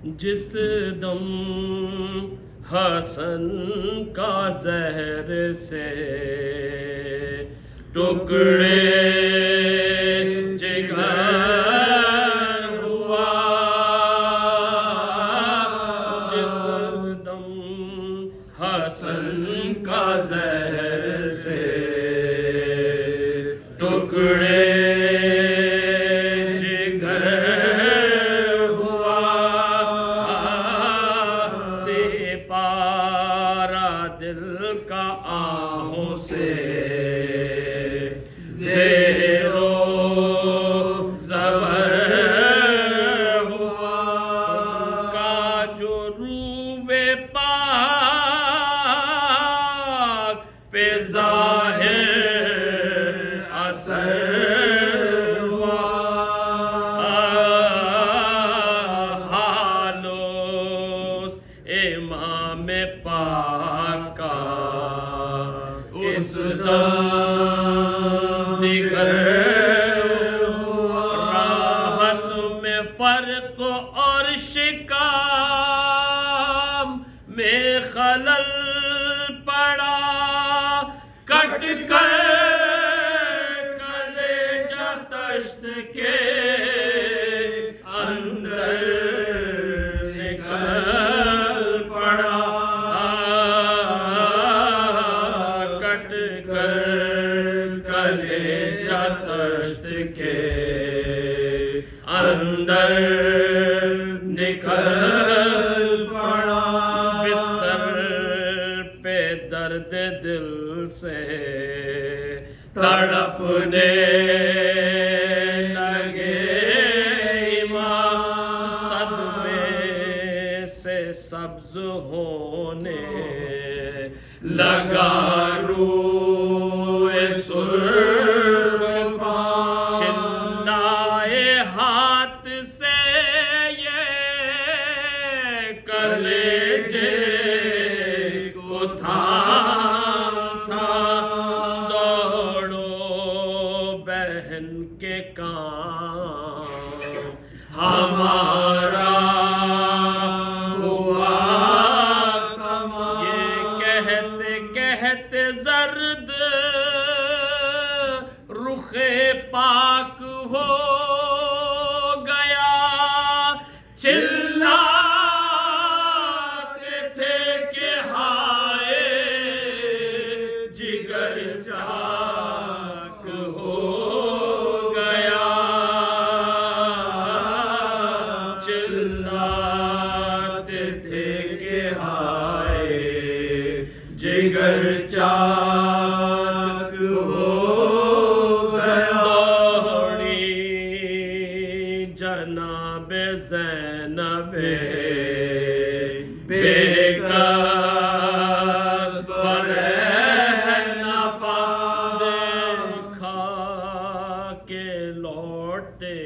جس دم حسن کا زہر سے ٹکڑے جگر ہوا، جس دم حسن کا زہر سے ٹکڑے جگر ہوا، سپارہ دل کا آہوں سے زیر و زبر ہوا، سب کا جو روح پاک پہ ظاہر اثر ہوا، حالوس امام پاک کا اس دم دیگر ہوا، راحت میں فرق اور شکام میں خلل پڑا، کٹ کر کلیجہ تشت کے اندر نکل پڑا، کٹ کر کلیجہ تشت کے اندر نکل پڑا، بستر پہ درد دل سے تڑپنے لگے امام، صدمے سے سبز ہونے لگا روح سرخ، چلائے ہاتھ سے یہ کلیجے کو تھام تھا، دوڑو بہن کے کام ہمارا ہوا کماں، یہ کہتے کہتے زرد رخ پاک ہو گیا، چلاتے تھے کہ ہائے جگر چاک ہو گیا، چلاتے تھے کہ ہائے جگر چاک ہو گیا، دوڑی جناب زینب بیکس پر نہ پا، دیکھا کہ لوٹتے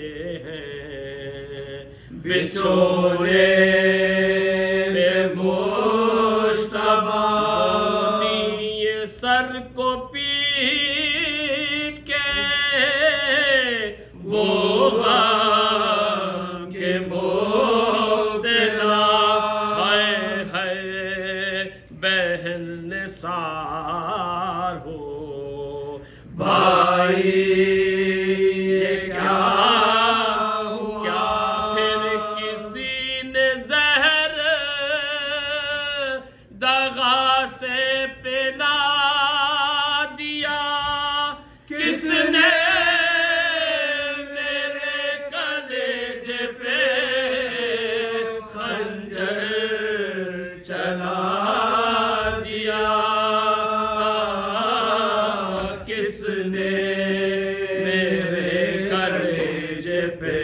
ہیں بچولے بے مشتبہ، یہ سر کو پیٹ کے وہ غم کے مبتلا، ہائے ہائے بہن نثار ہو بھائی یہ کیا کیا، پھر کسی نے زہر دغا سے پلا دیا، کس نے میرے کلیجے پہ خنجر چلا دیا، کس نے میرے کلیجے پہ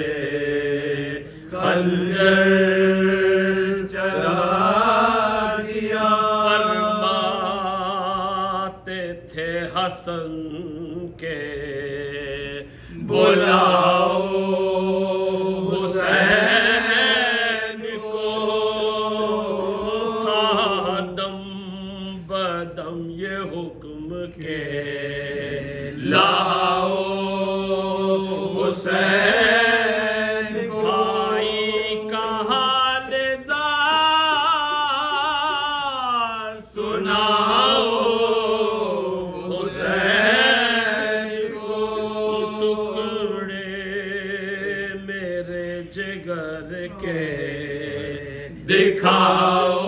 خنجر چلا دیا، فرماتے تھے حسن کے بلاؤ حسین کو، تھا دم بدم یہ حکم کے لاؤ حسین، بھائی کا حال کر کے دکھاؤ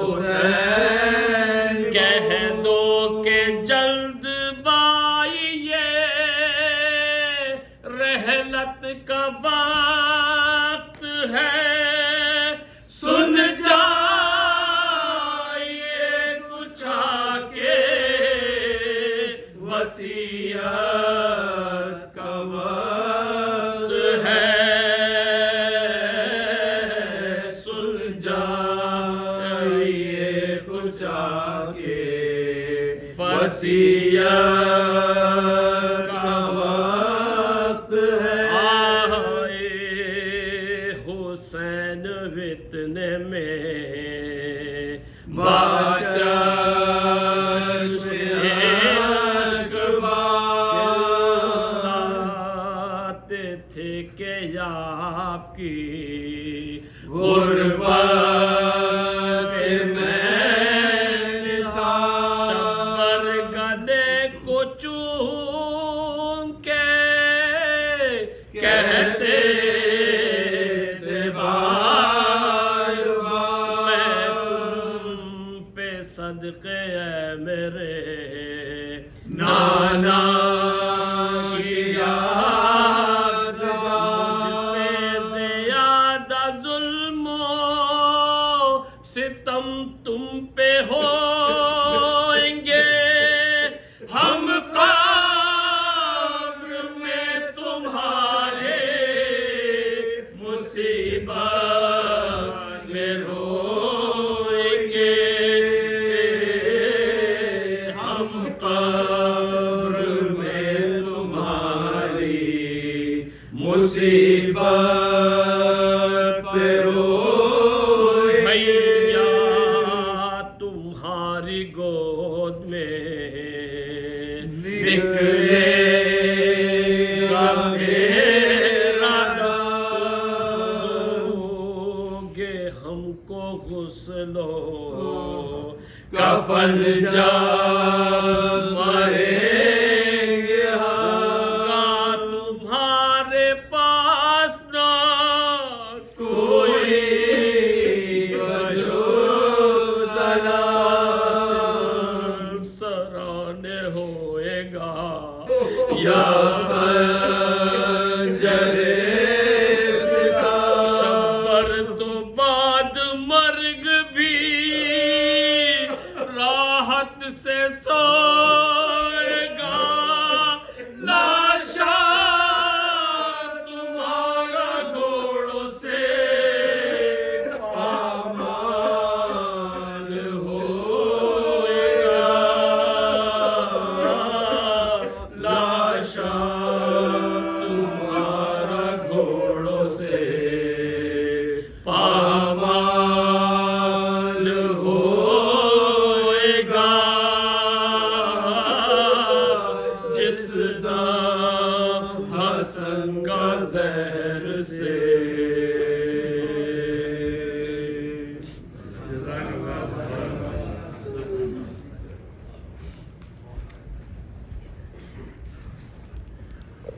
حسین، کہہ دو کہ جلد بائی یہ رحلت کا وقت ہے، سن جائیے کچھ آ کے وصیت کا وقت ہے، سن جائیے کچھ آ کے وصیت کا وقت ہے۔ آئے حسین فتنے میں چلاتے تھے کہ آپ کی غربت میں شبر گلے کو چوم کے کہتے تھے بار بار میں تم پہ صدقے اے میرے نانا کی یادگار، مجھ سے زیادہ ظلم و ستم تم پہ ہوئیں گے، ہم قبر میں تمہارے مصیبت میں روئیں گے، ہم قبر میں تمہاری مصیبت پہ روئیں گے۔ بھیا تمہاری گود میں نکلے گا میرا دو گے ہم کو غسل و کفن جب مریں گے، ہوگا تمہارے پاس نہ کوئی وجود ضلال، سرانے ہوئے گا یا خنجر ستار، شبر تو بعد مرگ بھی راحت سے سوئے گا، لاشا تمہارا گھوڑوں سے پامال ہوئے گا، لاشا تمہارا گھوڑوں سے پامال ہوئے گا، جس دم حسن کا زہر سے